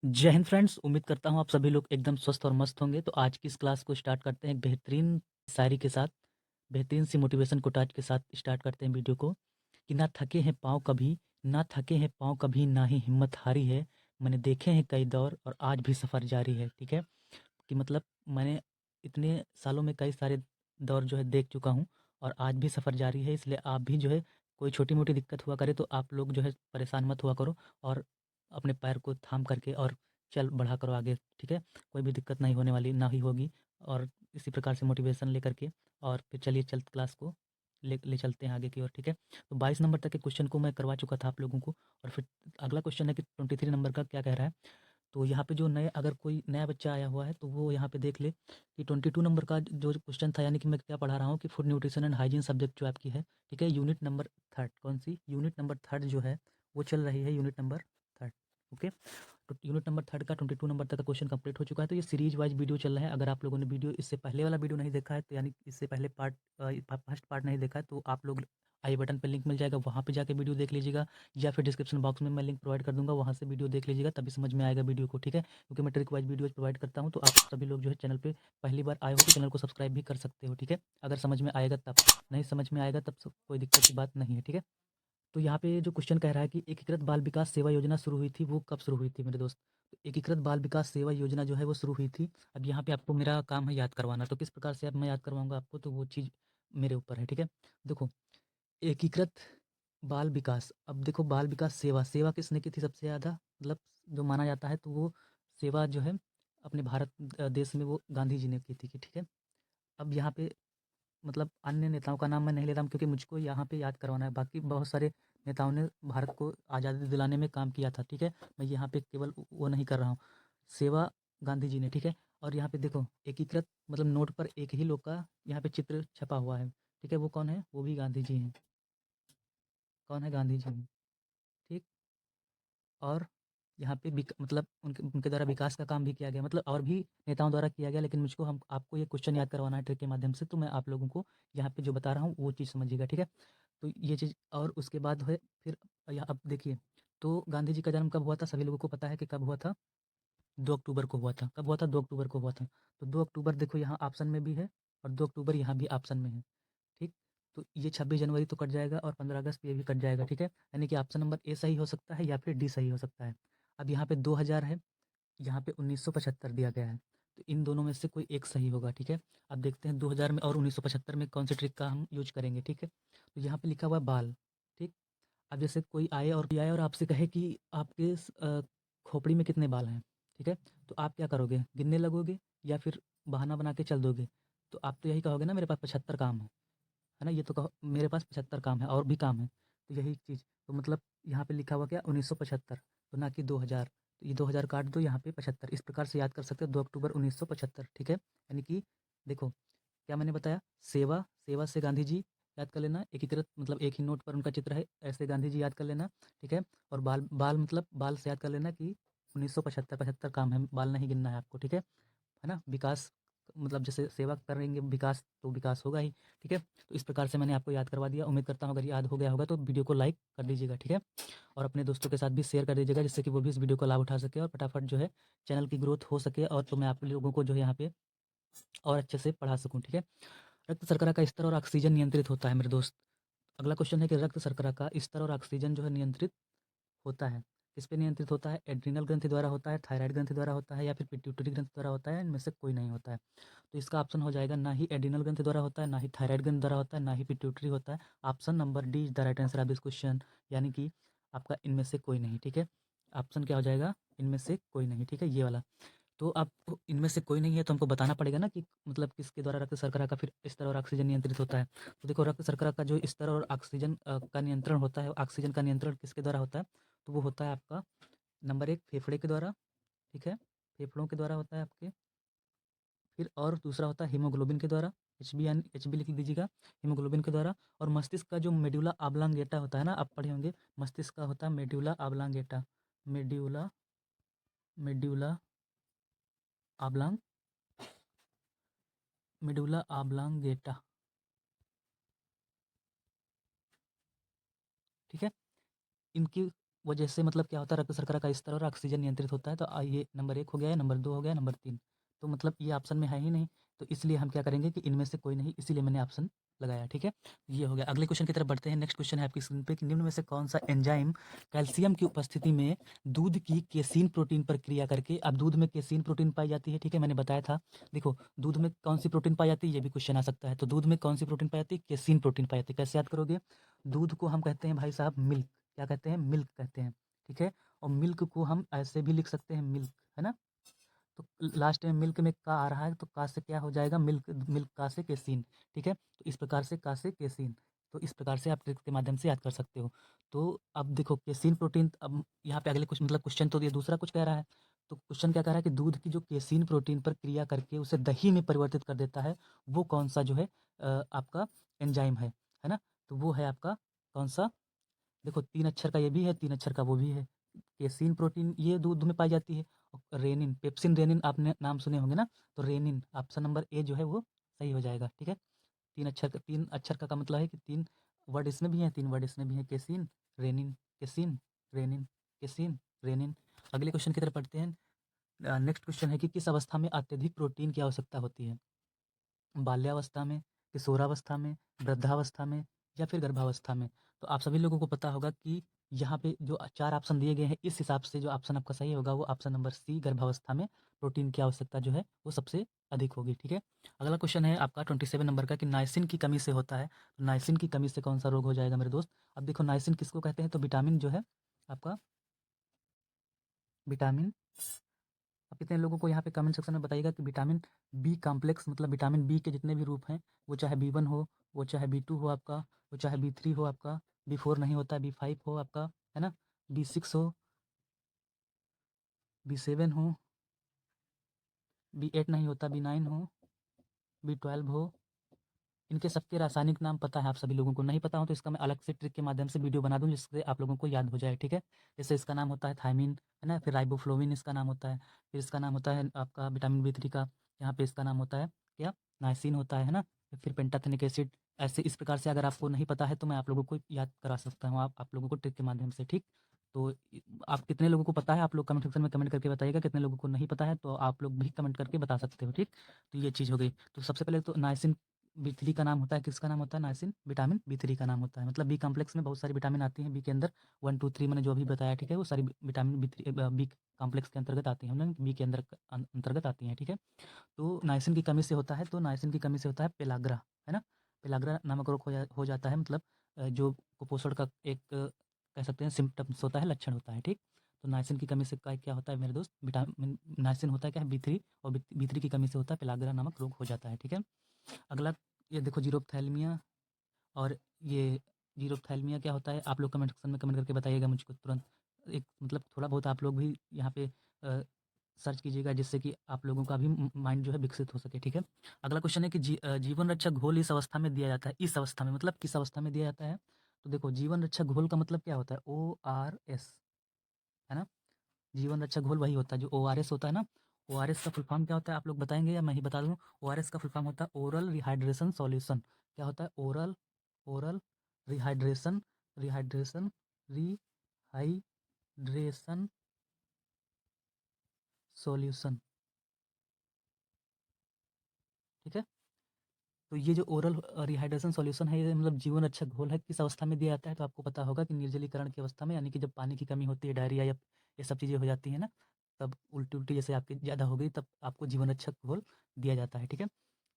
जय हिंद फ्रेंड्स, उम्मीद करता हूँ आप सभी लोग एकदम स्वस्थ और मस्त होंगे। तो आज की इस क्लास को स्टार्ट करते हैं एक बेहतरीन शायरी के साथ, बेहतरीन सी मोटिवेशन कोटेज के साथ स्टार्ट करते हैं वीडियो को। कि ना थके हैं पाँव कभी, ना थके हैं पाँव कभी, ना ही हिम्मत हारी है। मैंने देखे हैं कई दौर और आज भी सफ़र जारी है। ठीक है, कि मतलब मैंने इतने सालों में कई सारे दौर जो है देख चुका हूँ और आज भी सफ़र जारी है। इसलिए आप भी जो है कोई छोटी-मोटी दिक्कत हुआ करे तो आप लोग जो है परेशान मत हुआ करो और अपने पैर को थाम करके और चल बढ़ा करो आगे। ठीक है, कोई भी दिक्कत नहीं होने वाली, ना ही होगी। और इसी प्रकार से मोटिवेशन लेकर के और फिर चलिए चल क्लास को ले ले चलते हैं आगे की ओर। ठीक है, तो 22 नंबर तक के क्वेश्चन को मैं करवा चुका था आप लोगों को और फिर अगला क्वेश्चन है कि 23 नंबर का क्या कह रहा है। तो यहाँ पे जो नए अगर कोई नया बच्चा आया हुआ है तो वो यहाँ पे देख ले कि 22 नंबर का जो क्वेश्चन था, यानी कि मैं क्या पढ़ा रहा हूँ कि food nutrition and hygiene subject जो आपकी है। ठीक है, यूनिट नंबर थर्ड, कौन सी यूनिट नंबर थर्ड जो है वो चल रही है, यूनिट नंबर थर्ड। ओके, तो यूनिट नंबर थर्ड का 22 नंबर तक का क्वेश्चन कंप्लीट हो चुका है। तो ये सीरीज वाइज वीडियो चल रहा है। अगर आप लोगों ने वीडियो इससे पहले वाला वीडियो नहीं देखा है तो यानी इससे पहले पार्ट फर्स्ट पार्ट नहीं देखा है तो आप लोग आई बटन पे लिंक मिल जाएगा, वहाँ पे जाके वीडियो देख लीजिएगा, या फिर डिस्क्रिप्शन बॉक्स में मैं लिंक प्रोवाइड कर दूंगा, वहाँ से वीडियो देख लीजिएगा, तभी समझ में आएगा वीडियो को। ठीक है, क्योंकि मैं ट्रिक वाइज वीडियोज प्रोवाइड करता हूँ। तो आप सभी लोग जो है चैनल पे पहली बार आए हो तो चैनल को सब्सक्राइब भी कर सकते हो। ठीक है, अगर समझ में आएगा तब, नहीं समझ में आएगा तब कोई दिक्कत की बात नहीं है। ठीक है, तो यहाँ पे जो क्वेश्चन कह रहा है कि एकीकृत बाल विकास सेवा योजना शुरू हुई थी, वो कब शुरू हुई थी मेरे दोस्त। तो एकीकृत बाल विकास सेवा योजना जो है वो शुरू हुई थी। अब यहाँ पे आपको मेरा काम है याद करवाना, तो किस प्रकार से अब मैं याद करवाऊंगा आपको, तो वो चीज़ मेरे ऊपर है। ठीक है, देखो, एकीकृत बाल विकास, अब देखो बाल विकास सेवा, सेवा किसने की थी सबसे ज़्यादा, मतलब जो माना जाता है तो वो सेवा जो है अपने भारत देश में वो गांधी जी ने की थी। कि ठीक है, अब यहाँ पे मतलब अन्य नेताओं का नाम मैं नहीं ले रहा हूँ क्योंकि मुझको यहाँ पे याद करवाना है। बाकी बहुत सारे नेताओं ने भारत को आज़ादी दिलाने में काम किया था। ठीक है, मैं यहाँ पे केवल वो नहीं कर रहा हूँ, सेवा गांधी जी ने। ठीक है, और यहाँ पे देखो एकीकृत मतलब नोट पर एक ही लोग का यहाँ पे चित्र छपा हुआ है। ठीक है, वो कौन है, वो भी गांधी जी हैं। कौन है, गांधी जी हैं। ठीक, और यहाँ पे मतलब उनके उनके द्वारा विकास का काम भी किया गया, मतलब और भी नेताओं द्वारा किया गया, लेकिन मुझको हम आपको ये क्वेश्चन याद करवाना है ट्रिक के माध्यम से, तो मैं आप लोगों को यहाँ पे जो बता रहा हूँ वो चीज़ समझिएगा। ठीक है, तो ये चीज़, और उसके बाद है फिर यहाँ अब देखिए, तो गांधी जी का जन्म कब हुआ था, सभी लोगों को पता है कि कब हुआ था, 2 अक्टूबर को हुआ था। कब हुआ था, 2 अक्टूबर को हुआ था। तो 2 अक्टूबर देखो यहाँ ऑप्शन में भी है और 2 अक्टूबर यहाँ भी ऑप्शन में है। ठीक, तो ये 26 जनवरी तो कट जाएगा और 15 अगस्त ये भी कट जाएगा। ठीक है, यानी कि ऑप्शन नंबर ए सही हो सकता है या फिर डी सही हो सकता है। अब यहाँ पे 2000 है, यहाँ पे 1975 दिया गया है, तो इन दोनों में से कोई एक सही होगा। ठीक है, अब देखते हैं 2000 में और 1975 में कौन सी ट्रिक का हम यूज करेंगे। ठीक है, तो यहाँ पे लिखा हुआ है बाल। ठीक, अब जैसे कोई आए और आपसे कहे कि आपके खोपड़ी में कितने बाल हैं। ठीक है, तो आप क्या करोगे, गिनने लगोगे या फिर बहाना बना के चल दोगे। तो आप तो यही कहोगे ना, मेरे पास 75 काम है ना, ये तो कहो मेरे पास 75 काम है और भी काम है। तो यही चीज़, तो मतलब यहाँ पे लिखा हुआ क्या, 1975, तो ना कि 2000। तो ये 2000 काट दो, यहाँ पे 75, इस प्रकार से याद कर सकते हो, 2 अक्टूबर 1975। ठीक है, यानी कि देखो क्या मैंने बताया, सेवा, सेवा से गांधी जी याद कर लेना, एकीकृत मतलब एक ही नोट पर उनका चित्र है, ऐसे गांधी जी याद कर लेना। ठीक है, और बाल, बाल मतलब बाल से याद कर लेना कि 1975, 75 काम है, बाल नहीं गिनना है आपको। ठीक है ना, विकास मतलब जैसे सेवा करेंगे विकास तो विकास होगा ही। ठीक है, तो इस प्रकार से मैंने आपको याद करवा दिया। उम्मीद करता हूँ अगर याद हो गया होगा तो वीडियो को लाइक कर दीजिएगा। ठीक है, और अपने दोस्तों के साथ भी शेयर कर दीजिएगा, जिससे कि वो भी इस वीडियो का लाभ उठा सके और फटाफट जो है चैनल की ग्रोथ हो सके, और तो मैं आप लोगों को जो है यहाँ पे और अच्छे से पढ़ा सकूँ। ठीक है, रक्त शर्करा का स्तर और ऑक्सीजन नियंत्रित होता है मेरे दोस्त। अगला क्वेश्चन है कि रक्त शर्करा का स्तर और ऑक्सीजन जो है नियंत्रित होता है, किस पे नियंत्रित होता है, एड्रीनल ग्रंथि द्वारा होता है, थायराइड ग्रंथि द्वारा होता है, या फिर पिट्यूटरी ग्रंथि द्वारा होता है, इनमें से कोई नहीं होता है। तो इसका ऑप्शन हो जाएगा, ना ही एड्रीनल ग्रंथि द्वारा होता है, ना ही थायराइड ग्रंथि द्वारा होता है, ना ही पिट्यूटरी होता है। Option number D is the right answer of this question, यानी कि आपका इनमें से कोई नहीं। ठीक है, ऑप्शन क्या हो जाएगा, इनमें से कोई नहीं। ठीक है, ये वाला। तो आप इनमें से कोई नहीं है तो हमको बताना पड़ेगा ना कि मतलब किसके द्वारा रक्त शर्करा का फिर स्तर और ऑक्सीजन नियंत्रित होता है। तो देखो रक्त शर्करा का जो स्तर और ऑक्सीजन का नियंत्रण होता है, ऑक्सीजन का नियंत्रण किसके द्वारा होता है, तो वो होता है आपका नंबर एक फेफड़े के द्वारा। ठीक है, फेफड़ों के द्वारा होता है आपके, फिर और दूसरा होता है हीमोग्लोबिन के द्वारा, एच बी, यानी एच बी लिख दीजिएगा, हीमोग्लोबिन के द्वारा। और मस्तिष्क का जो मेड्यूला ऑब्लांगेटा होता है ना, आप पढ़े होंगे, मस्तिष्क का होता है medulla oblongata, medulla, medulla oblong, medulla oblongata. ठीक है, इनकी वजह से मतलब क्या होता है, रक्त शर्करा का स्तर और ऑक्सीजन नियंत्रित होता है। तो ये नंबर 1 हो गया है, नंबर 2 हो गया, नंबर 3। तो मतलब ये ऑप्शन में है ही नहीं, तो इसलिए हम क्या करेंगे कि इनमें से कोई नहीं, इसीलिए मैंने ऑप्शन लगाया, ठीक है। ये हो गया। अगले क्वेश्चन की तरफ बढ़ते हैं। नेक्स्ट क्वेश्चन है आपकी स्क्रीन पे कि निम्न में से कौन सा एंजाइम कैल्शियम की उपस्थिति में दूध की केसीन प्रोटीन पर क्रिया करके, अब दूध में केसीन प्रोटीन पाई जाती है, ठीक है, मैंने बताया था। देखो, दूध में कौन सी प्रोटीन पाई जाती है, ये भी क्वेश्चन आ सकता है। तो दूध में कौन सी प्रोटीन पाई जाती है? केसीन प्रोटीन पाई जाती है। कैसे याद करोगे? दूध को हम कहते हैं भाई साहब मिल्क, क्या कहते हैं? मिल्क कहते हैं, ठीक है। और मिल्क को हम ऐसे भी लिख सकते हैं मिल्क, है ना। तो लास्ट में मिल्क में का आ रहा है, तो का से क्या हो जाएगा? मिल्क, मिल्क का से केसीन, ठीक है। तो इस प्रकार से का से केसीन, तो इस प्रकार से आप ट्रिक के माध्यम से याद कर सकते हो। तो अब देखो केसीन प्रोटीन, अब यहाँ पे अगले कुछ मतलब क्वेश्चन तो ये दूसरा कुछ कह रहा है। तो क्वेश्चन क्या कह रहा है कि दूध की जो केसीन प्रोटीन पर क्रिया करके उसे दही में परिवर्तित कर देता है, वो कौन सा जो है आपका एंजाइम है ना। तो वो है आपका कौन सा? देखो 3 अक्षर का ये भी है, 3 अक्षर का वो भी है। केसीन प्रोटीन ये दूध में पाई जाती है। और रेनिन, पेप्सिन, रेनिन आपने नाम सुने होंगे ना, तो रेनिन ऑप्शन नंबर ए जो है वो सही हो जाएगा, ठीक है। 3 अक्षर का मतलब है कि 3 वर्ड इसमें भी हैं, 3 वर्ड इसमें भी हैं। Casein, rennin, casein, rennin, casein, rennin. अगले क्वेश्चन की तरफ पढ़ते हैं। नेक्स्ट क्वेश्चन है कि किस अवस्था में अत्यधिक प्रोटीन की आवश्यकता होती है? बाल्यावस्था में, किशोरावस्था में, वृद्धावस्था में या फिर गर्भावस्था में? तो आप सभी लोगों को पता होगा कि यहाँ पे जो 4 ऑप्शन दिए गए हैं, इस हिसाब से जो ऑप्शन आपका सही होगा वो ऑप्शन नंबर सी, गर्भावस्था में प्रोटीन की आवश्यकता जो है वो सबसे अधिक होगी, ठीक है। अगला क्वेश्चन है आपका 27 नंबर का कि नाइसिन की कमी से होता है। तो नाइसिन की कमी से कौन सा रोग हो जाएगा मेरे दोस्त? अब देखो नाइसिन किसको कहते हैं? तो विटामिन जो है आपका, विटामिन, आप कितने लोगों को यहाँ पे कमेंट सेक्शन में बताइएगा कि विटामिन बी कॉम्प्लेक्स, मतलब विटामिन बी के जितने भी रूप हैं, वो चाहे B1 हो, वो चाहे B2 हो आपका, वो चाहे B3 हो आपका, B4 नहीं होता, B5 हो आपका, है ना, B6 हो, B7 हो, B8 नहीं होता, B9 हो, B12 हो, इनके सबके रासायनिक नाम पता है आप सभी लोगों को? नहीं पता हो तो इसका मैं अलग से ट्रिक के माध्यम से वीडियो बना दूँ जिससे आप लोगों को याद हो जाए, ठीक है। जैसे इसका नाम होता है थायमिन, है ना, फिर राइबोफ्लोविन इसका नाम होता है, फिर इसका नाम होता है आपका विटामिन B3 का, यहाँ पे इसका नाम होता है क्या? नाइसिन होता है ना, फिर पेंटाथेनिक एसिड। ऐसे इस प्रकार से अगर आपको नहीं पता है तो मैं आप लोगों को याद करा सकता हूँ, आप लोगों को ट्रिक के माध्यम से, ठीक। तो आप कितने लोगों को पता है, आप लोग कमेंट सेक्शन में कमेंट करके बताइएगा। कितने लोगों को नहीं पता है तो आप लोग भी कमेंट करके बता सकते हो, ठीक। तो ये चीज़ हो गई। तो सबसे पहले तो नाइसिन B3 का नाम होता है, किसका नाम होता है? नाइसिन विटामिन B3 का नाम होता है। मतलब बी कॉम्प्लेक्स में बहुत सारी विटामिन आती हैं बी के अंदर, 1, 2, 3 मैंने जो अभी बताया, ठीक है, वो सारी विटामिन बी कॉम्प्लेक्स के अंतर्गत आती हैं, मतलब बी के अंदर अंतर्गत आती हैं, ठीक है। तो नाइसिन की कमी से होता है, तो नाइसिन की कमी से होता है पेलाग्रा, है ना। पेलाग्रा नामक रोग हो जाता है, मतलब जो कुपोषण का एक कह सकते हैं सिम्टम्स होता है, लक्षण होता है, ठीक। तो नाइसिन की कमी से क्या होता है मेरे दोस्त? विटामिन नाइसिन होता है क्या है? B3, और B3 की कमी से होता है पेलाग्रा नामक रोग हो जाता है, ठीक है। अगला ये देखो जीरोप्थैल्मिया, और ये जीरोप्थैल्मिया क्या होता है? आप लोग कमेंट सेक्शन में कमेंट करके बताइएगा मुझको तुरंत। एक मतलब थोड़ा बहुत आप लोग भी यहाँ पे सर्च कीजिएगा जिससे कि आप लोगों का भी माइंड जो है विकसित हो सके, ठीक है। अगला क्वेश्चन है कि जीवन रक्षक घोल इस अवस्था में दिया जाता है। इस अवस्था में मतलब किस अवस्था में दिया जाता है? तो देखो जीवन रक्षक घोल का मतलब क्या होता है? ORS, है ना। जीवन रक्षक घोल वही होता है जो ORS होता है ना। ORS का फुल फॉर्म क्या होता है? आप लोग बताएंगे या मैं ही बता दूं? ORS का फुल फॉर्म होता है ओरल रिहाइड्रेशन सॉल्यूशन। क्या होता है? Oral oral rehydration, rehydration, rehydration solution, ठीक है। तो ये जो ओरल रिहाइड्रेशन सॉल्यूशन है, ये मतलब जीवन रक्षक घोल है, किस अवस्था में दिया जाता है? तो आपको पता होगा कि निर्जलीकरण की अवस्था में, यानी कि जब पानी की कमी होती है, डायरिया या ये सब चीज़ें हो जाती हैं ना, तब उल्टी उल्टी जैसे आपकी ज़्यादा हो गई, तब आपको जीवन रक्षक घोल दिया जाता है, ठीक है।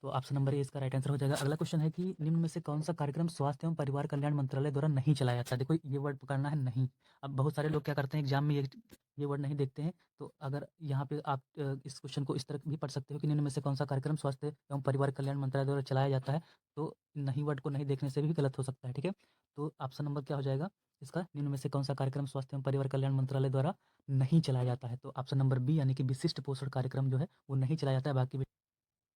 तो ऑप्शन नंबर ए इसका राइट आंसर हो जाएगा। अगला क्वेश्चन है कि निम्न में से कौन सा कार्यक्रम स्वास्थ्य एवं परिवार कल्याण मंत्रालय द्वारा नहीं चलाया जाता है? देखो ये वर्ड पकड़ना है, नहीं। अब बहुत सारे लोग क्या करते हैं एग्जाम में ये वर्ड नहीं देखते हैं। तो अगर यहाँ पे आप इस क्वेश्चन को इस तरह भी पढ़ सकते हो कि निम्न में से कौन सा कार्यक्रम स्वास्थ्य एवं परिवार कल्याण मंत्रालय द्वारा चलाया जाता है? तो नहीं वर्ड को नहीं देखने से भी गलत हो सकता है, ठीक है। तो ऑप्शन नंबर क्या हो जाएगा इसका? निम्न में से कौन सा कार्यक्रम स्वास्थ्य एवं परिवार कल्याण मंत्रालय द्वारा नहीं चलाया जाता है? तो ऑप्शन नंबर बी, यानी कि विशिष्ट पोषण कार्यक्रम जो है वो नहीं चलाया जाता है। बाकी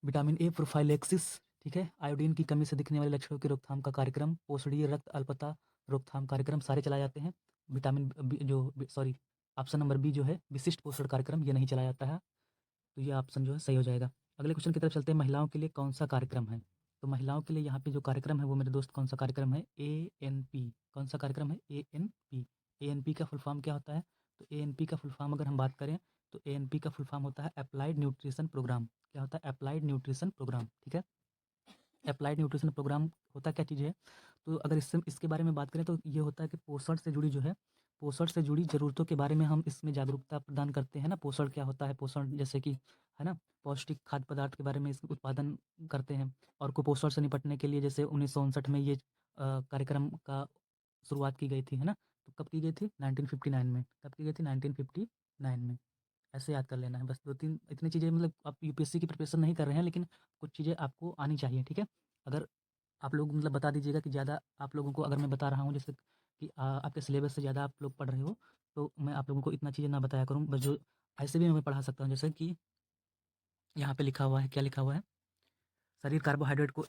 विटामिन ए प्रोफाइलैक्सिस, ठीक है, आयोडीन की कमी से दिखने वाले लक्षणों की रोकथाम का कार्यक्रम, पोषणीय रक्त अल्पता रोकथाम कार्यक्रम, सारे चलाए जाते हैं। विटामिन बी जो सॉरी ऑप्शन नंबर बी जो है विशिष्ट पोषण कार्यक्रम, ये नहीं चलाया जाता है। तो ये ऑप्शन जो है सही हो जाएगा। अगले क्वेश्चन की तरफ चलते हैं। महिलाओं के लिए कौन सा कार्यक्रम है? तो महिलाओं के लिए यहाँ पे जो कार्यक्रम है वो मेरे दोस्त कौन सा कार्यक्रम है? ANP। कौन सा कार्यक्रम है? ANP, ANP का फुल फॉर्म क्या होता है? तो ANP का फुल फॉर्म अगर हम बात करें तो ANP का फुल फॉर्म होता है अप्लाइड न्यूट्रिशन प्रोग्राम। क्या होता है? अप्लाइड न्यूट्रिशन प्रोग्राम, ठीक है। अप्लाइड न्यूट्रिशन प्रोग्राम होता क्या चीज़ है? तो अगर इसके बारे में बात करें तो ये होता है कि पोषण से जुड़ी जो है, पोषण से जुड़ी ज़रूरतों के बारे में हम इसमें जागरूकता प्रदान करते हैं ना। पोषण क्या होता है? पोषण जैसे कि है ना, पौष्टिक खाद्य पदार्थ के बारे में इसका उत्पादन करते हैं। और कुपोषण से निपटने के लिए जैसे 1959 में ये कार्यक्रम का शुरुआत की गई थी, है ना। तो कब की गई थी? 1959 में। कब की गई थी? 1959 में। ऐसे याद कर लेना है बस 2-3 इतनी चीज़ें, मतलब आप यूपीएससी की प्रिपरेशन नहीं कर रहे हैं लेकिन कुछ चीज़ें आपको आनी चाहिए, ठीक है। अगर आप लोग मतलब बता दीजिएगा कि ज़्यादा आप लोगों को अगर मैं बता रहा हूँ जैसे कि आपके सिलेबस से ज़्यादा आप लोग पढ़ रहे हो, तो मैं आप लोगों को इतना चीज़ें ना बताया करूँ, बस जो ऐसे भी मैं पढ़ा सकता हूँ। जैसे कि यहाँ पे लिखा हुआ है, क्या लिखा हुआ है? शरीर कार्बोहाइड्रेट को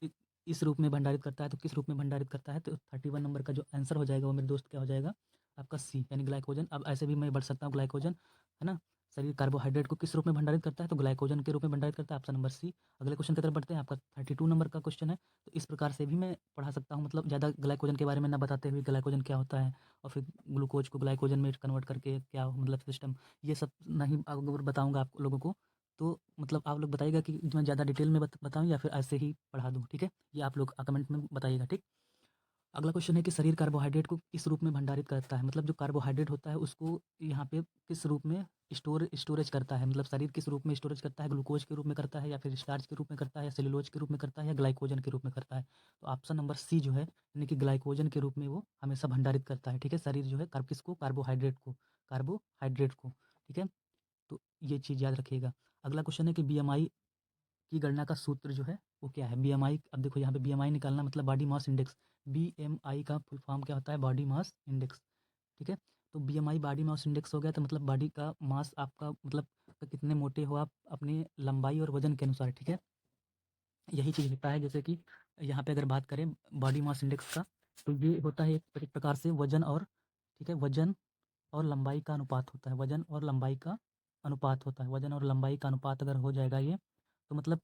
इस रूप में भंडारित करता है, तो किस रूप में भंडारित करता है? तो 31 नंबर का जो आंसर हो जाएगा वो मेरे दोस्त क्या हो जाएगा? आपका सी, यानी ग्लाइकोजन। अब ऐसे भी मैं बढ़ सकता हूँ, ग्लाइकोजन, है ना। शरीर कार्बोहाइड्रेट को किस रूप में भंडारित करता है? तो ग्लाइकोजन के रूप में भंडारित करता है, ऑप्शन नंबर सी। अगले क्वेश्चन की तरफ बढ़ते हैं, आपका 32 नंबर का क्वेश्चन है। तो इस प्रकार से भी मैं पढ़ा सकता हूँ, मतलब ज़्यादा ग्लाइकोजन के बारे में ना बताते हुए ग्लाइकोजन क्या होता है और फिर ग्लूकोज को ग्लाइकोजन में कन्वर्ट करके क्या मतलब सिस्टम, ये सब नहीं अगर बताऊँगा आप लोगों को, तो मतलब आप लोग बताइएगा कि मैं ज़्यादा डिटेल में बताऊँ या फिर ऐसे ही पढ़ा दूँ, ठीक है? ये आप लोग कमेंट में बताइएगा, ठीक। अगला क्वेश्चन है कि शरीर कार्बोहाइड्रेट को किस रूप में भंडारित करता है? मतलब जो कार्बोहाइड्रेट होता है उसको यहाँ पे किस रूप में स्टोरेज करता है? मतलब शरीर किस रूप में स्टोरेज करता है? ग्लूकोज के रूप में करता है या फिर स्टार्च के रूप में करता है या सेलुलोज के रूप में करता है या ग्लाइकोजन के रूप में करता है? तो ऑप्शन नंबर सी जो है, यानी कि ग्लाइकोजन के रूप में वो हमेशा भंडारित करता है, ठीक है? शरीर जो है किसको? कार्बोहाइड्रेट को, ठीक है? तो ये चीज़ याद रखिएगा। अगला क्वेश्चन है कि बीएमआई की गणना का सूत्र जो है वो क्या है? बीएमआई, अब देखो यहाँ पे बीएमआई निकालना मतलब बॉडी मास इंडेक्स। बीएमआई का फुल फॉर्म क्या होता है? बॉडी मास इंडेक्स, ठीक है। तो बीएमआई बॉडी मास इंडेक्स हो गया, तो मतलब बॉडी का मास आपका, मतलब कितने मोटे हो आप अपने लंबाई और वजन के अनुसार, ठीक है। यही चीज़ होता है, जैसे कि यहाँ पे अगर बात करें बॉडी मास इंडेक्स का, तो ये होता है एक प्रकार से वजन और, ठीक है, वजन और लंबाई का अनुपात होता है। वजन और लंबाई का अनुपात होता है। वजन और लंबाई का अनुपात अगर हो जाएगा ये, तो मतलब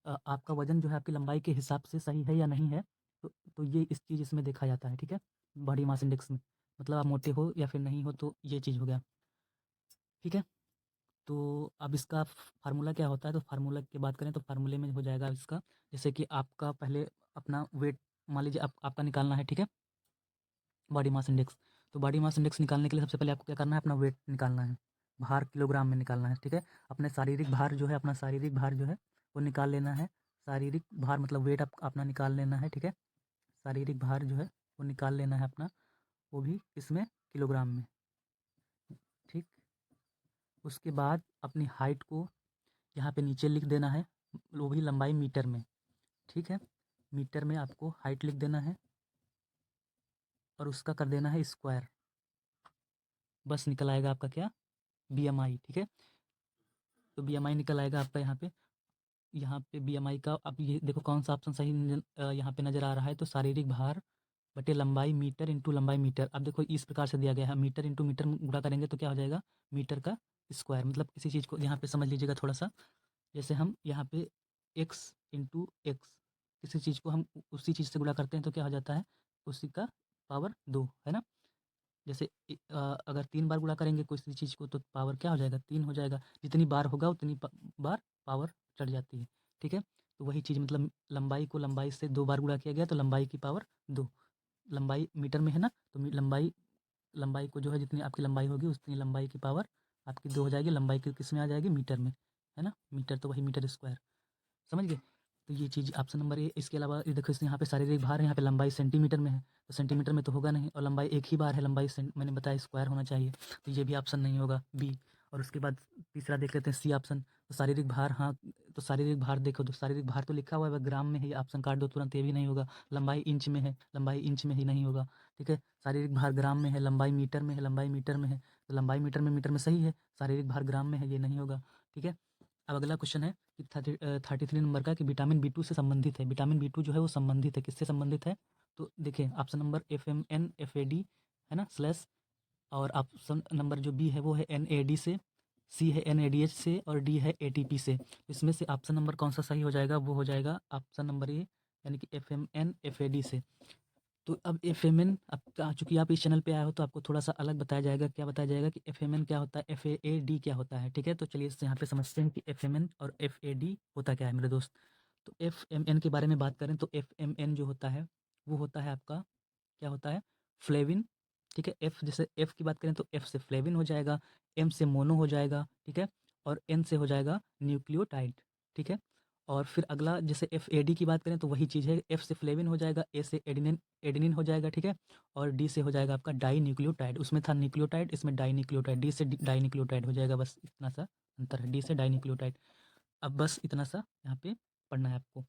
आपका वजन जो है आपकी लंबाई के हिसाब से सही है या नहीं है, तो ये इस चीज़ इसमें देखा जाता है, ठीक है, बॉडी मास इंडेक्स में। मतलब आप मोटे हो या फिर नहीं हो, तो ये चीज़ हो गया, ठीक है। तो अब इसका फार्मूला क्या होता है? तो फार्मूला की बात करें तो फार्मूले में हो जाएगा इसका, जैसे कि आपका पहले अपना वेट मान लीजिए आपका निकालना है, ठीक है, बॉडी मास इंडेक्स। तो बॉडी मास इंडेक्स निकालने के लिए सबसे पहले आपको क्या करना है? अपना वेट निकालना है, भार किलोग्राम में निकालना है, ठीक है। अपने शारीरिक भार जो है, अपना शारीरिक भार जो है वो निकाल लेना है। शारीरिक भार मतलब वेट अपना निकाल लेना है, ठीक है। शारीरिक भार जो है वो निकाल लेना है अपना, वो भी इसमें किलोग्राम में, ठीक। उसके बाद अपनी हाइट को यहाँ पे नीचे लिख देना है, वो भी लंबाई मीटर में, ठीक है। मीटर में आपको हाइट लिख देना है और उसका कर देना है स्क्वायर, बस निकल आएगा आपका क्या? बीएमआई, ठीक है। तो बीएमआई निकल आएगा आपका यहाँ पे बीएमआई का। अब ये देखो कौन सा ऑप्शन सही यहाँ पे नज़र आ रहा है, तो शारीरिक भार बटे लंबाई मीटर इंटू लंबाई मीटर। अब देखो इस प्रकार से दिया गया है, मीटर इंटू मीटर गुणा करेंगे तो क्या हो जाएगा? मीटर का स्क्वायर। मतलब किसी चीज़ को यहाँ पे समझ लीजिएगा थोड़ा सा, जैसे हम यहाँ पे एक्स इंटू एक्स, किसी चीज़ को हम उसी चीज़ से गुणा करते हैं तो क्या हो जाता है? उसी का पावर 2, है ना। जैसे अगर 3 बार गुणा करेंगे किसी चीज़ को तो पावर क्या हो जाएगा? 3 हो जाएगा। जितनी बार होगा उतनी बार पावर चढ़ जाती है, ठीक है। तो वही चीज़, मतलब लंबाई को लंबाई से 2 बार गुणा किया गया तो लंबाई की पावर 2। लंबाई मीटर में है ना, तो लंबाई लंबाई को जो है जितनी आपकी लंबाई होगी उतनी लंबाई की पावर आपकी 2 हो जाएगी। लंबाई की किस में आ जाएगी? मीटर में, है ना। मीटर तो वही मीटर स्क्वायर, समझ गए। तो ये चीज़ ऑप्शन नंबर ए। इसके अलावा ये देखो यहाँ पे शारीरिक भार है, यहाँ पे लंबाई सेंटीमीटर में है, तो सेंटीमीटर में तो होगा नहीं, और लंबाई एक ही बार है, लंबाई मैंने बताया स्क्वायर होना चाहिए, तो ये भी ऑप्शन नहीं होगा, बी। और उसके बाद तीसरा देख लेते हैं, सी ऑप्शन। तो शारीरिक भार, हाँ, तो शारीरिक भार देखो, तो शारीरिक भार तो लिखा हुआ है ग्राम में है, ये ऑप्शन काट दो तुरंत, ये भी नहीं होगा। लंबाई इंच में है, लंबाई इंच में ही नहीं होगा, ठीक है। शारीरिक भार ग्राम में है, लंबाई मीटर में है, लंबाई मीटर में है, तो लंबाई मीटर में सही है, शारीरिक भार ग्राम में है, ये नहीं होगा, ठीक है। अब अगला क्वेश्चन है कि 33 नंबर का, कि विटामिन बी टू से संबंधित है। विटामिन बी टू जो है वो संबंधित है, किससे संबंधित है? तो देखिए ऑप्शन नंबर FMN FAD है ना स्लैश, और ऑप्शन नंबर जो बी है वो है NAD से, सी है NADH से और डी है ATP से। तो इसमें से ऑप्शन नंबर कौन सा सही हो जाएगा? वो हो जाएगा ऑप्शन नंबर ए, यानी कि FMN FAD से। तो अब एफएमएन, अब चूँकि आप इस चैनल पे आए हो तो आपको थोड़ा-सा अलग बताया जाएगा। क्या बताया जाएगा कि एफएमएन क्या होता है, एफएएडी क्या होता है, ठीक है? तो चलिए इससे यहाँ पे समझते हैं कि एफएमएन और एफएडी होता क्या है मेरे दोस्त। तो एफएमएन के बारे में बात करें तो एफएमएन जो होता है, वो होता है आपका, क्या होता है, फ्लेविन, ठीक है? एफ जैसे एफ की बात करें तो एफ से फ्लेविन हो जाएगा, एम से मोनो हो जाएगा, ठीक है? और एन से हो जाएगा न्यूक्लियोटाइड, ठीक है? और फिर अगला जैसे एफएडी की बात करें तो वही चीज़ है, एफ से फ्लेविन हो जाएगा, ए से एडेनिन एडेनिन हो जाएगा, ठीक है? और डी से हो जाएगा आपका डाई न्यूक्लियोटाइड, उसमें था न्यूक्लियोटाइड, इसमें डाई न्यूक्लियोटाइड, डी से डाई न्यूक्लियोटाइड हो जाएगा, बस इतना सा अंतर है, डी से डाई न्यूक्लियोटाइड। अब बस इतना सा यहाँ पे पढ़ना है आपको।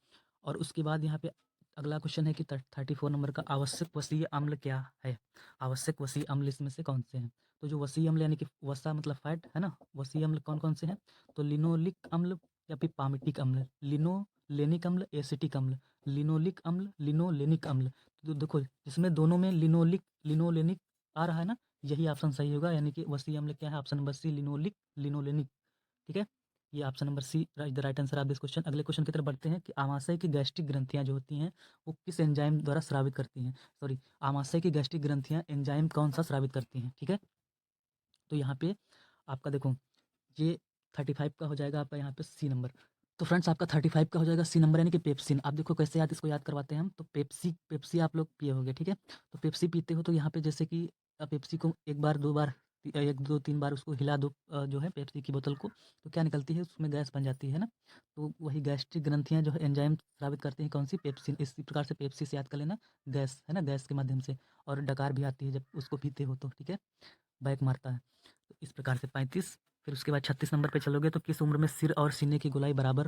और उसके बाद यहाँ पे अगला क्वेश्चन है कि 34 नंबर का आवश्यक वसीय अम्ल क्या है? आवश्यक वसीय अम्ल इसमें से कौन से हैं? तो जो वसीय अम्ल यानी कि वसा मतलब फैट है ना, वसीय अम्ल कौन-कौन से हैं? तो लिनोलिक अम्ल या फिर पामिटिक अम्ल, लिनोलेनिक अम्ल, एसिटिक अम्ल, लिनोलिक अम्ल, लिनोलेनिक अम्ल। तो देखो इसमें दोनों में लिनोलेनिक आ रहा है ना, यही ऑप्शन सही होगा, यानी कि वसीय अम्ल क्या है? ऑप्शन नंबर सी, लिनोलेनिक, ठीक है? ये option number see the right answer of this question. अगले क्वेश्चन की तरफ बढ़ते हैं कि आमाशय की गैस्ट्रिक ग्रंथियां जो होती हैं वो किस एंजाइम द्वारा स्रावित करती हैं? सॉरी, आमाशय की गैस्ट्रिक ग्रंथियां एंजाइम कौन सा स्रावित करती हैं, ठीक है? तो यहाँ पे आपका देखो, ये 35 का हो जाएगा आपका यहाँ पे सी नंबर। तो फ्रेंड्स आपका 35 का हो जाएगा सी नंबर, यानी कि पेप्सिन। आप देखो कैसे याद, इसको याद करवाते हैं हम। तो पेप्सी पेप्सी आप लोग पिए होंगे, ठीक है? तो पेप्सी पीते हो तो यहाँ पे जैसे कि पेप्सी को एक बार, दो बार, 1, 2, 3 बार उसको हिला दो, जो है पेप्सी की बोतल को, तो क्या निकलती है उसमें, गैस बन जाती है ना? तो वही गैस्ट्रिक ग्रंथियाँ जो है एंजाइम स्रावित करती हैं, कौन सी? पेप्सिन। इसी प्रकार से पेप्सी से याद कर लेना, गैस है ना, गैस के माध्यम से। और डकार भी आती है जब उसको पीते हो तो, ठीक है? बैक मारता है। तो इस प्रकार से 35। फिर उसके बाद 36 नंबर पे चलोगे तो किस उम्र में सिर और सीने की गोलाई बराबर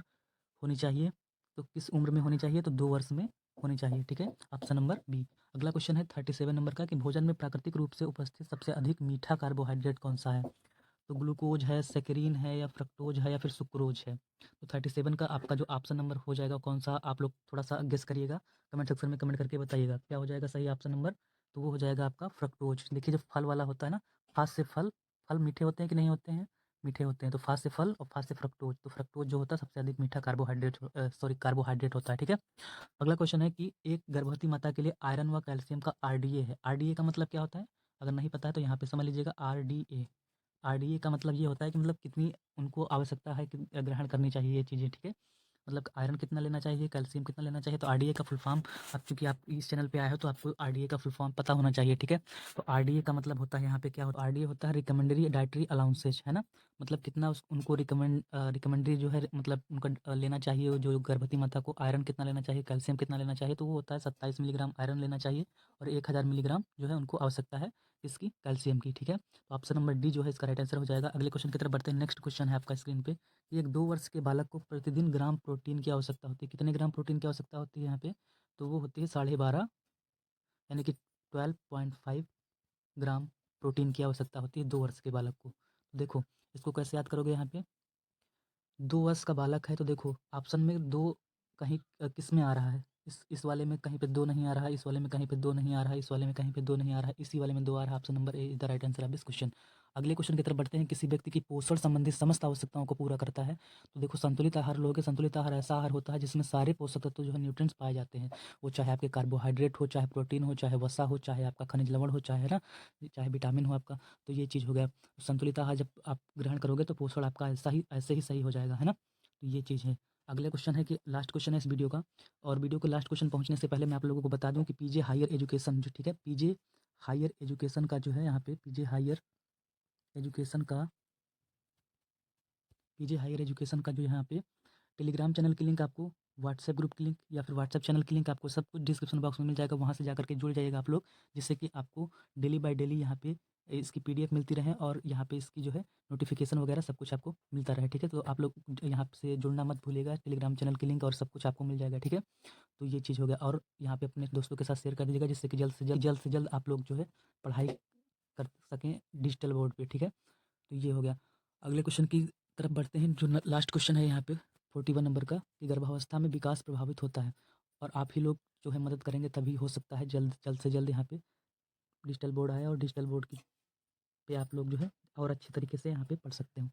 होनी चाहिए? तो किस उम्र में होनी चाहिए? तो 2 वर्ष में होनी चाहिए, ठीक है? Option number B. अगला क्वेश्चन है 37 नंबर का कि भोजन में प्राकृतिक रूप से उपस्थित सबसे अधिक मीठा कार्बोहाइड्रेट कौन-सा है? तो ग्लूकोज है, सैकरीन है, या फ्रक्टोज है, या फिर सुक्रोज है? तो 37 का आपका जो ऑप्शन नंबर हो जाएगा कौन-सा, आप लोग थोड़ा-सा गेस करिएगा, कमेंट सेक्शन में कमेंट करके बताइएगा क्या हो जाएगा सही ऑप्शन नंबर। तो वो हो जाएगा आपका फ्रक्टोज। देखिए जो फल वाला होता है ना, फास्ट से फल, फल मीठे होते हैं कि नहीं होते हैं? मीठे होते हैं। तो फास्ट से फल और फास्ट से फ्रक्टोज, तो फ्रक्टोज जो होता है सबसे अधिक मीठा कार्बोहाइड्रेट होता है, ठीक है? अगला क्वेश्चन है कि एक गर्भवती माता के लिए आयरन व कैल्शियम का आरडीए है। आरडीए का मतलब क्या होता है? अगर नहीं पता है तो यहाँ पे समझ लीजिएगा, आरडीए। आरडीए का मतलब ये होता है कि मतलब कितनी उनको आवश्यकता है कि ग्रहण करनी चाहिए ये चीज़ें, ठीक है? मतलब आयरन कितना लेना चाहिए, कैल्शियम कितना लेना चाहिए। तो आरडीए का फुल फॉर्म, अब चूँकि आप इस चैनल पे आए हो तो आपको आरडीए का फुल फॉर्म पता होना चाहिए, ठीक है? तो आरडीए का मतलब होता है यहाँ पे क्या होता है, आरडीए होता है रिकमेंडरी डाइटरी अलाउंसेज, है ना? मतलब कितना उनको रिकमेंडरी जो है, मतलब उनका लेना चाहिए, जो गर्भवती माता को आयरन कितना लेना चाहिए, कैल्शियम कितना लेना चाहिए, तो वो होता है 27 मिलीग्राम आयरन लेना चाहिए और 1000 मिलीग्राम जो है उनको आवश्यकता है इसकी, कैल्शियम की, ठीक है? तो ऑप्शन नंबर डी जो है इसका राइट आंसर हो जाएगा। अगले क्वेश्चन की तरफ बढ़ते हैं। नेक्स्ट क्वेश्चन है आपका स्क्रीन पे, एक 2 वर्ष के बालक को प्रतिदिन ग्राम प्रोटीन की आवश्यकता होती है। कितने ग्राम प्रोटीन की आवश्यकता होती है यहाँ पे? तो वो होती है 12.5, यानी कि 12.5 ग्राम प्रोटीन की आवश्यकता होती है 2 वर्ष के बालक को। तो देखो इसको कैसे याद करोगे यहाँ पे? 2 वर्ष का बालक है तो देखो ऑप्शन में 2 कहीं किस में आ रहा है? इस वाले में कहीं पे 2 नहीं आ रहा है, इस वाले में कहीं पे 2 नहीं आ रहा है, इस वाले में कहीं पे 2 नहीं आ रहा है, इसी वाले में 2 आ रहा है। Option number A is the right answer of this question. अगले क्वेश्चन की तरफ बढ़ते हैं। किसी व्यक्ति की पोषण संबंधी समस्त आवश्यकताओं को पूरा करता है। तो देखो संतुलित आहार लोगे, संतुलित आहार ऐसा आहार होता है जिसमें सारे पोषक तत्व जो है, न्यूट्रिएंट्स पाए जाते हैं। वो चाहे आपके कार्बोहाइड्रेट हो, चाहे प्रोटीन हो, चाहे वसा हो, चाहे आपका खनिज लवण हो, चाहे ना, चाहे विटामिन हो आपका। तो ये चीज़ हो गया। संतुलित आहार जब आप ग्रहण करोगे तो पोषण आपका ऐसे ही सही हो जाएगा, है ना? तो ये चीज़ है। अगला क्वेश्चन है कि लास्ट क्वेश्चन है इस वीडियो का, और वीडियो के लास्ट क्वेश्चन पहुँचने से पहले मैं आप लोगों को बता दूँ कि पीजे हायर एजुकेशन जो, ठीक है, पीजे हायर एजुकेशन का जो है यहाँ पे, एजुकेशन का पीजे हायर एजुकेशन का जो यहाँ पे टेलीग्राम चैनल की लिंक आपको, व्हाट्सएप ग्रुप की लिंक या फिर व्हाट्सएप चैनल की लिंक आपको सब कुछ डिस्क्रिप्शन बॉक्स में मिल जाएगा। वहाँ से जाकर के जुड़ जाइएगा आप लोग, जिससे कि आपको डेली बाय डेली यहाँ पे इसकी पीडीएफ मिलती रहे और यहाँ पे इसकी जो है नोटिफिकेशन वगैरह सब कुछ आपको मिलता रहे, ठीक है? तो आप लोग यहाँ से जुड़ना मत भूलिएगा। टेलीग्राम चैनल की लिंक और सब कुछ आपको मिल जाएगा, ठीक है? तो ये चीज़ हो गया, और यहाँ पे अपने दोस्तों के साथ शेयर कर दीजिएगा, जिससे कि जल्द से जल्द आप लोग जो है पढ़ाई कर सकें डिजिटल बोर्ड पे, ठीक है? तो ये हो गया। अगले क्वेश्चन की तरफ बढ़ते हैं, जो लास्ट क्वेश्चन है यहाँ पे 41 नंबर का, कि गर्भावस्था में विकास प्रभावित होता है और आप ही लोग जो है मदद करेंगे तभी हो सकता है जल्द जल्द से जल्द यहाँ पे डिजिटल बोर्ड आए और डिजिटल बोर्ड की पे आप लोग जो है और अच्छे तरीके से यहाँ पे पढ़ सकते हो।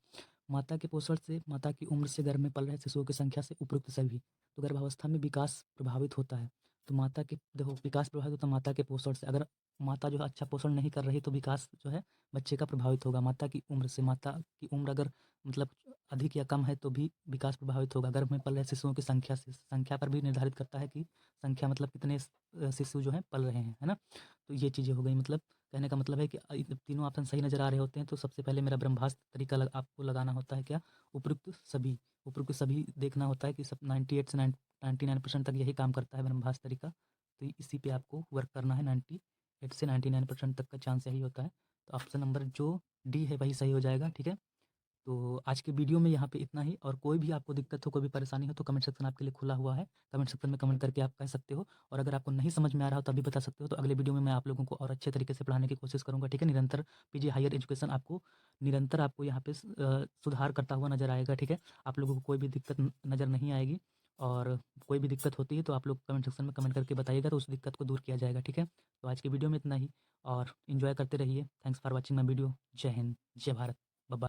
माता के पोषण से, माता की उम्र से गर्भ में पल रहे शिशुओं की संख्या से उपयुक्त सभी। तो गर्भावस्था में विकास प्रभावित होता है। तो माता के देखो विकास प्रभावित होता है माता के पोषण से। अगर माता जो है अच्छा पोषण नहीं कर रही तो विकास जो है बच्चे का प्रभावित होगा। माता की उम्र से, माता की उम्र अगर मतलब अधिक या कम है तो भी विकास प्रभावित होगा। गर्भ में पल रहे शिशुओं की संख्या से, संख्या पर भी निर्धारित करता है कि संख्या मतलब कितने शिशु जो हैं पल रहे हैं, है ना? तो ये चीज़ें हो गई। मतलब कहने का मतलब है कि तीनों ऑप्शन सही नज़र आ रहे होते हैं तो सबसे पहले मेरा ब्रह्मास्त्र तरीका आपको लगाना होता है क्या? उपरोक्त सभी देखना होता है कि सब 98 से 99% तक यही काम करता है ब्रह्मास्त्र तरीका। तो इसी पे आपको वर्क करना है। 98 से 99% तक का चांस यही होता है। तो ऑप्शन नंबर जो डी है वही सही हो जाएगा, ठीक है? तो आज के वीडियो में यहाँ पे इतना ही। और कोई भी आपको दिक्कत हो, कोई भी परेशानी हो तो कमेंट सेक्शन आपके लिए खुला हुआ है। कमेंट सेक्शन में कमेंट करके आप कह सकते हो। और अगर आपको नहीं समझ में आ रहा हो तभी बता सकते हो। तो अगले वीडियो में मैं आप लोगों को और अच्छे तरीके से पढ़ाने की कोशिश करूँगा, ठीक है? निरंतर पीजी हायर एजुकेशन आपको निरंतर आपको यहाँ पे सुधार करता हुआ नज़र आएगा, ठीक है? आप लोगों को कोई भी दिक्कत नज़र नहीं आएगी। और कोई भी दिक्कत होती है तो आप लोग कमेंट सेक्शन में कमेंट करके बताइएगा तो उस दिक्कत को दूर किया जाएगा, ठीक है? तो आज की वीडियो में इतना ही और एंजॉय करते रहिए। Thanks for watching my video. जय हिंद, जय भारत।